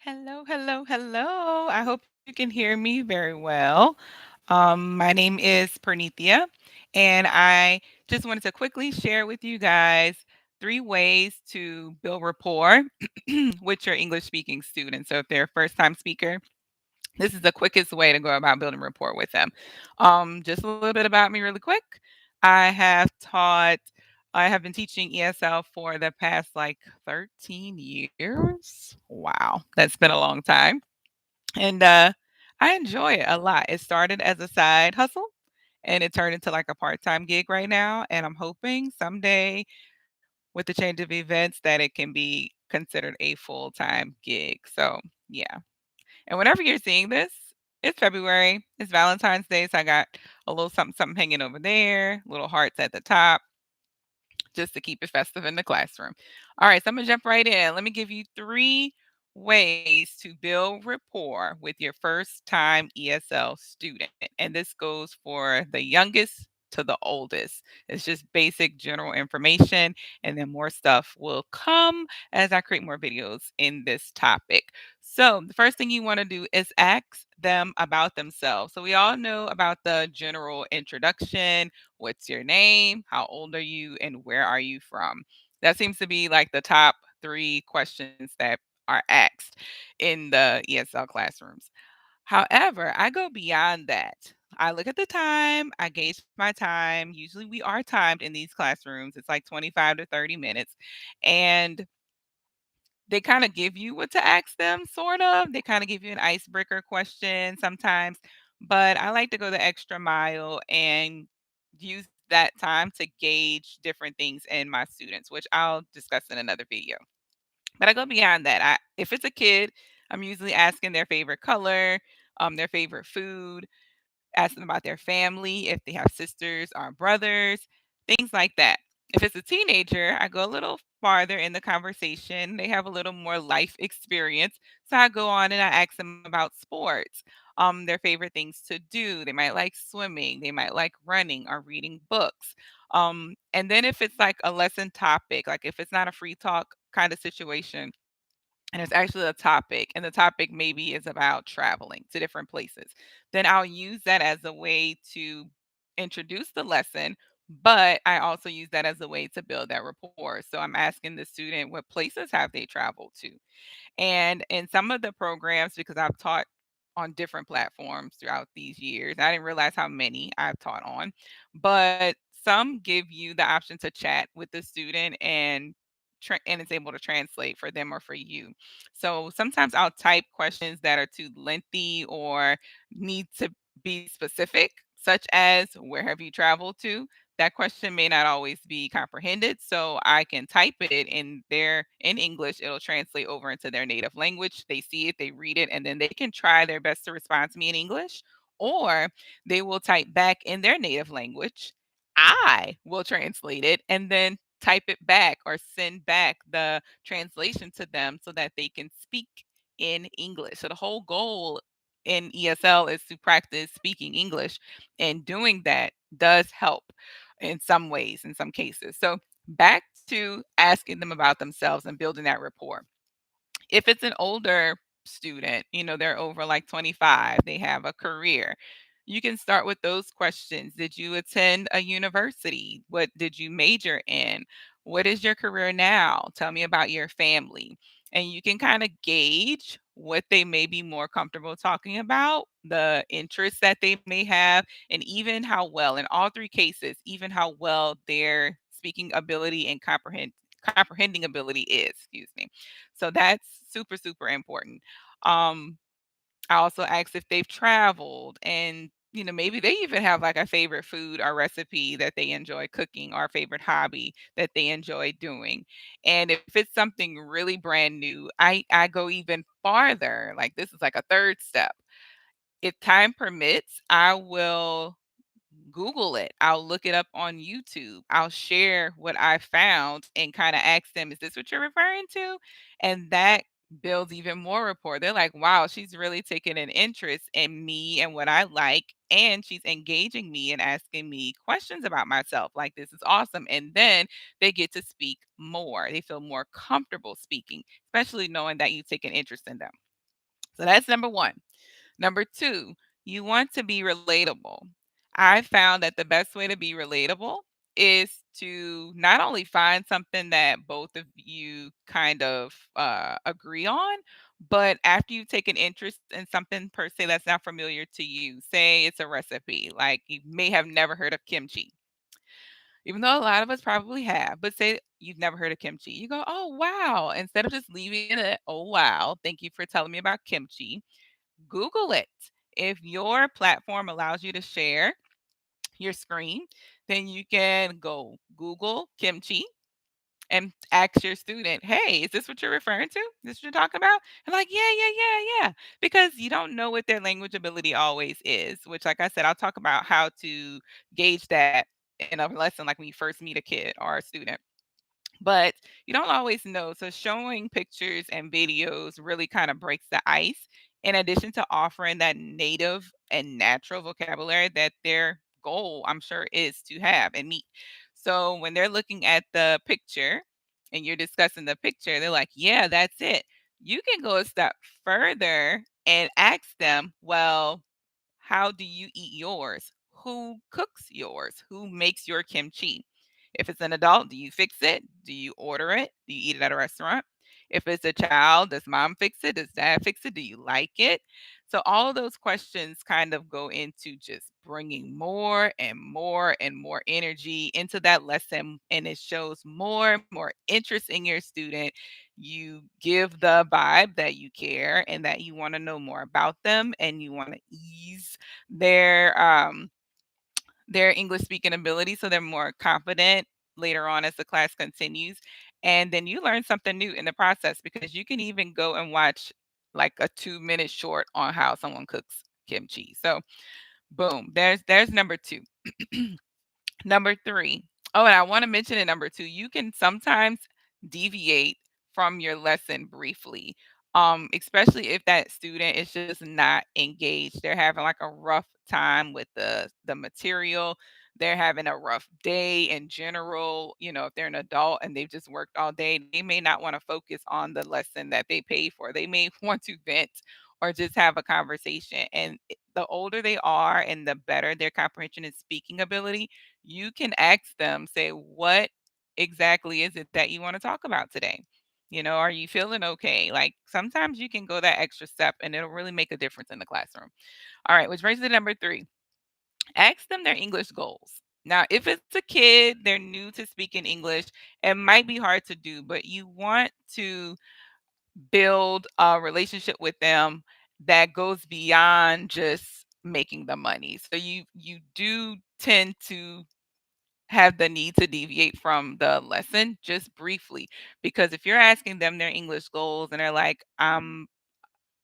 Hello, hello, hello. I hope you can hear me very well. My name is Pernethyia, and I just wanted to quickly share with you guys 3 ways to build rapport with your English speaking students. So, if they're a first time speaker, this is the quickest way to go about building rapport with them. Just a little bit about me, really quick. I have taught, I have been teaching ESL for the past like 13 years. Wow, that's been a long time. And I enjoy it a lot. It started as a side hustle and it turned into like a part time gig right now. And I'm hoping someday with the change of events that it can be considered a full time gig. So, yeah. And whenever you're seeing this, it's February. It's Valentine's Day, so I got a little something something hanging over there, little hearts at the top, just to keep it festive in the classroom. All right, so I'm gonna jump right in. Let me give you 3 ways to build rapport with your first time ESL student. And this goes for the youngest to the oldest. It's just basic general information, and then more stuff will come as I create more videos in this topic. So, the first thing you want to do is ask them about themselves. So, we all know about the general introduction. What's your name? How old are you? And where are you from? That seems to be like the top 3 questions that are asked in the ESL classrooms. However, I go beyond that. I look at the time, I gauge my time. Usually we are timed in these classrooms. It's like 25 to 30 minutes. And they kind of give you what to ask them, sort of. They kind of give you an icebreaker question sometimes, but I like to go the extra mile and use that time to gauge different things in my students, which I'll discuss in another video. But I go beyond that. If it's a kid, I'm usually asking their favorite color, their favorite food, ask them about their family, if they have sisters or brothers, things like that. If it's a teenager, I go a little farther in the conversation. They have a little more life experience. So I go on and I ask them about sports, their favorite things to do. They might like swimming, they might like running or reading books. And then if it's like a lesson topic, like if it's not a free talk kind of situation, and it's actually a topic, and the topic maybe is about traveling to different places, then I'll use that as a way to introduce the lesson, but I also use that as a way to build that rapport. So I'm asking the student, what places have they traveled to? And in some of the programs, because I've taught on different platforms throughout these years, I didn't realize how many I've taught on, but some give you the option to chat with the student and it's able to translate for them or for you. So sometimes I'll type questions that are too lengthy or need to be specific, such as where have you traveled to? That question may not always be comprehended, so I can type it in English. It'll translate over into their native language. They see it, they read it, and then they can try their best to respond to me in English, or they will type back in their native language. I will translate it and then type it back or send back the translation to them so that they can speak in English. So the whole goal in ESL is to practice speaking English, and doing that does help in some ways, in some cases. So back to asking them about themselves and building that rapport. If it's an older student, they're over like 25, they have a career. You can start with those questions. Did you attend a university? What did you major in? What is your career now? Tell me about your family. And you can kind of gauge what they may be more comfortable talking about, the interests that they may have, and even how well, in all 3 cases, even how well their speaking ability and comprehending ability is, excuse me. So that's super, super important. Um, I also asked if they've traveled and maybe they even have like a favorite food or recipe that they enjoy cooking or a favorite hobby that they enjoy doing. And if it's something really brand new, I go even farther. Like this is like a third step. If time permits, I will Google it. I'll look it up on YouTube. I'll share what I found and kind of ask them, is this what you're referring to? And that builds even more rapport. They're like, wow, she's really taking an interest in me and what I like. And she's engaging me and asking me questions about myself. Like, this is awesome. And then they get to speak more. They feel more comfortable speaking, especially knowing that you take an interest in them. So that's number one. Number two, you want to be relatable. I found that the best way to be relatable is to not only find something that both of you kind of agree on, but after you take an interest in something per se that's not familiar to you, say it's a recipe, like you may have never heard of kimchi, even though a lot of us probably have, but say you've never heard of kimchi. You go, oh, wow. Instead of just leaving it at, oh, wow, thank you for telling me about kimchi, Google it. If your platform allows you to share your screen, then you can go Google kimchi and ask your student, hey, is this what you're referring to? This what you're talking about? And like, yeah, yeah, yeah, yeah. Because you don't know what their language ability always is, which, like I said, I'll talk about how to gauge that in a lesson, like when you first meet a kid or a student, but you don't always know. So showing pictures and videos really kind of breaks the ice, in addition to offering that native and natural vocabulary that their goal, I'm sure, is to have and meet. So when they're looking at the picture and you're discussing the picture, they're like, yeah, that's it. You can go a step further and ask them, well, how do you eat yours? Who cooks yours? Who makes your kimchi? If it's an adult, do you fix it? Do you order it? Do you eat it at a restaurant? If it's a child, does mom fix it? Does dad fix it? Do you like it? So, all of those questions kind of go into just bringing more and more and more energy into that lesson. And it shows more and more interest in your student. You give the vibe that you care and that you want to know more about them and you want to ease their their English speaking ability so they're more confident later on as the class continues. And then you learn something new in the process because you can even go and watch like a 2 minute short on how someone cooks kimchi. So boom, there's number two. Number 3. Oh, and I wanna mention in number 2, you can sometimes deviate from your lesson briefly, especially if that student is just not engaged. They're having, like, a rough time with the material. They're having a rough day in general. If they're an adult and they've just worked all day, they may not wanna focus on the lesson that they paid for. They may want to vent or just have a conversation, and the older they are and the better their comprehension and speaking ability, you can ask them, say, what exactly is it that you want to talk about today? Are you feeling okay? Like sometimes you can go that extra step and it'll really make a difference in the classroom. All right, which brings me to number 3. Ask them their English goals. Now, if it's a kid, they're new to speaking English, it might be hard to do, but you want to build a relationship with them that goes beyond just making the money. So you do tend to have the need to deviate from the lesson just briefly. Because if you're asking them their English goals and they're like, I'm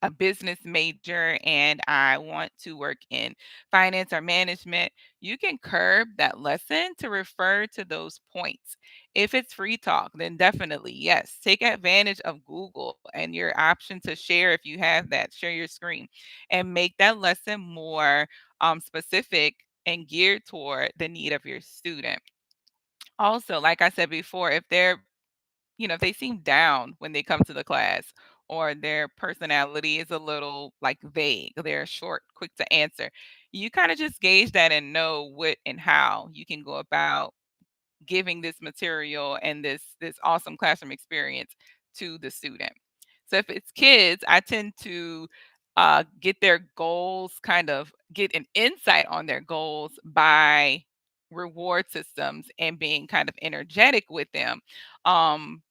a business major and I want to work in finance or management, you can curb that lesson to refer to those points. If it's free talk, then definitely, yes, take advantage of Google and your option to share if you have that, share your screen and make that lesson more specific and geared toward the need of your student. Also, like I said before, if they seem down when they come to the class or their personality is a little like vague, they're short, quick to answer, you kind of just gauge that and know what and how you can go about giving this material and this awesome classroom experience to the student. So if it's kids, I tend to get their goals, kind of get an insight on their goals by reward systems and being kind of energetic with them. Um,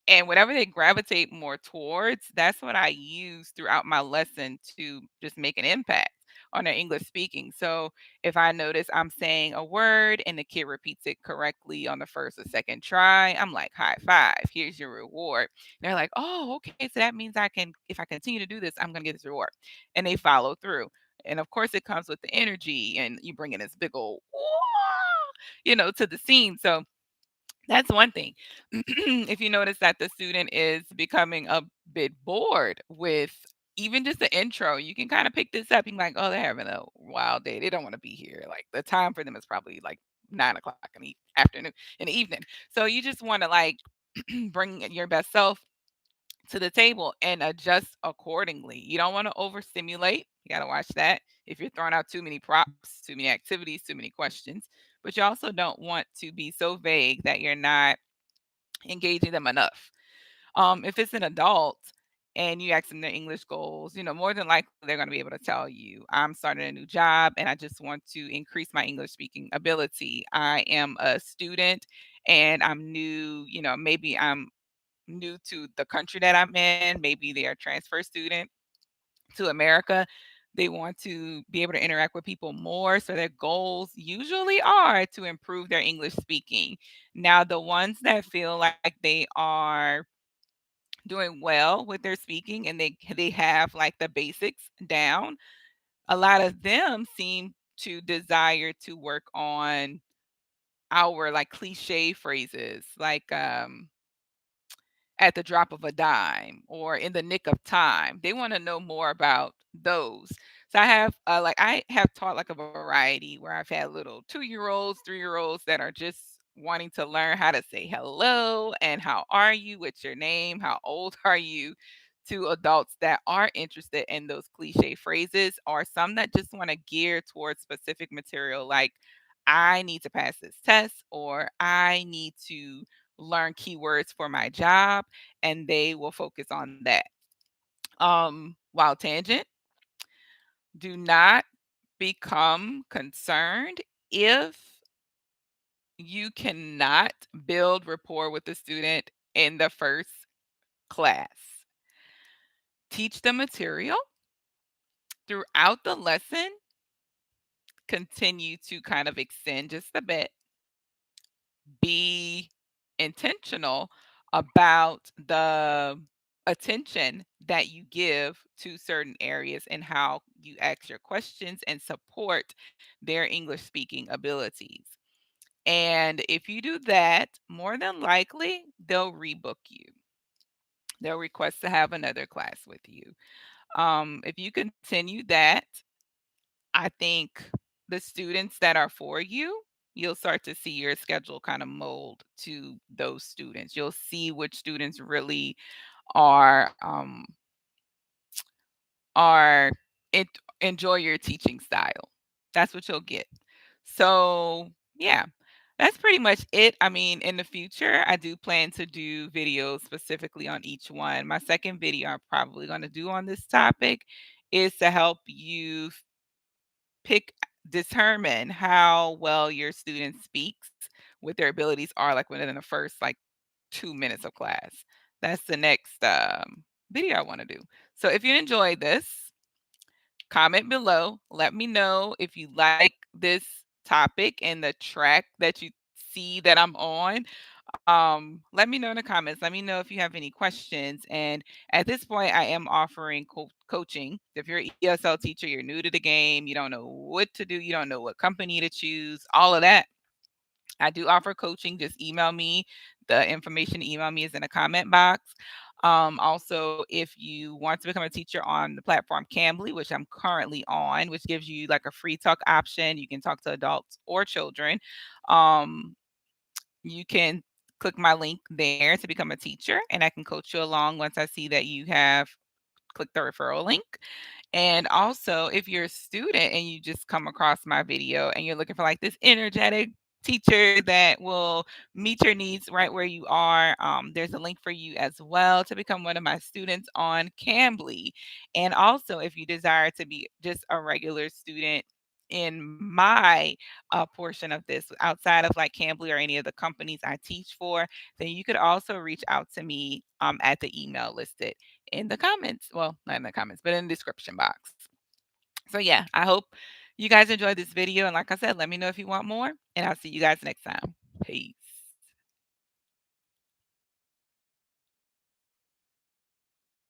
and whatever they gravitate more towards, that's what I use throughout my lesson to just make an impact on their English speaking. So if I notice I'm saying a word and the kid repeats it correctly on the first or second try, I'm like, high five, here's your reward. They're like, oh, okay. So that means if I continue to do this, I'm going to get this reward. And they follow through. And of course, it comes with the energy and you bring in this big old, to the scene. So that's one thing. If you notice that the student is becoming a bit bored with even just the intro, you can kind of pick this up. You're like, oh, they're having a wild day. They don't want to be here. Like the time for them is probably like 9 o'clock in the afternoon, in the evening. So you just want to like bring your best self to the table and adjust accordingly. You don't want to overstimulate. You got to watch that. If you're throwing out too many props, too many activities, too many questions, but you also don't want to be so vague that you're not engaging them enough. If it's an adult and you ask them their English goals, more than likely they're going to be able to tell you, I'm starting a new job and I just want to increase my English speaking ability. I am a student and I'm new, maybe I'm new to the country that I'm in. Maybe they're a transfer student to America. They want to be able to interact with people more. So their goals usually are to improve their English speaking. Now, the ones that feel like they are doing well with their speaking and they have like the basics down, a lot of them seem to desire to work on our like cliche phrases like at the drop of a dime or in the nick of time. They want to know more about those. So I have taught like a variety where I've had little 2-year olds, 3-year olds that are just wanting to learn how to say hello and how are you, what's your name, how old are you, to adults that are interested in those cliche phrases, or some that just want to gear towards specific material like I need to pass this test or I need to learn keywords for my job, and they will focus on that. Wild tangent, do not become concerned if you cannot build rapport with the student in the first class. Teach the material throughout the lesson, continue to kind of extend just a bit, be intentional about the attention that you give to certain areas and how you ask your questions and support their English speaking abilities. And if you do that, more than likely they'll rebook you. They'll request to have another class with you. If you continue that, I think the students that are for you, you'll start to see your schedule kind of mold to those students. You'll see which students really are are it enjoy your teaching style. That's what you'll get. So, yeah. That's pretty much it. I mean, in the future, I do plan to do videos specifically on each one. My second video I'm probably going to do on this topic is to help you pick determine how well your student speaks, what their abilities are like within the first like 2 minutes of class. That's the next video I want to do. So if you enjoyed this, comment below. Let me know if you like this topic and the track that you see that I'm on. Let me know in the comments. Let me know if you have any questions. And at this point, I am offering coaching. If you're an ESL teacher, you're new to the game, you don't know what to do, you don't know what company to choose, all of that. I do offer coaching. Just email me. The information to email me is in the comment box. Also, if you want to become a teacher on the platform Cambly, which I'm currently on, which gives you like a free talk option, you can talk to adults or children. Um, you can click my link there to become a teacher, and I can coach you along once I see that you have clicked the referral link. And also, if you're a student and you just come across my video and you're looking for like this energetic teacher that will meet your needs right where you are, there's a link for you as well to become one of my students on Cambly. And also, if you desire to be just a regular student in my portion of this outside of like Cambly or any of the companies I teach for, then you could also reach out to me at the email listed in the comments. Well, not in the comments, but in the description box. So yeah, I hope you guys enjoyed this video. And like I said, let me know if you want more, and I'll see you guys next time. Peace.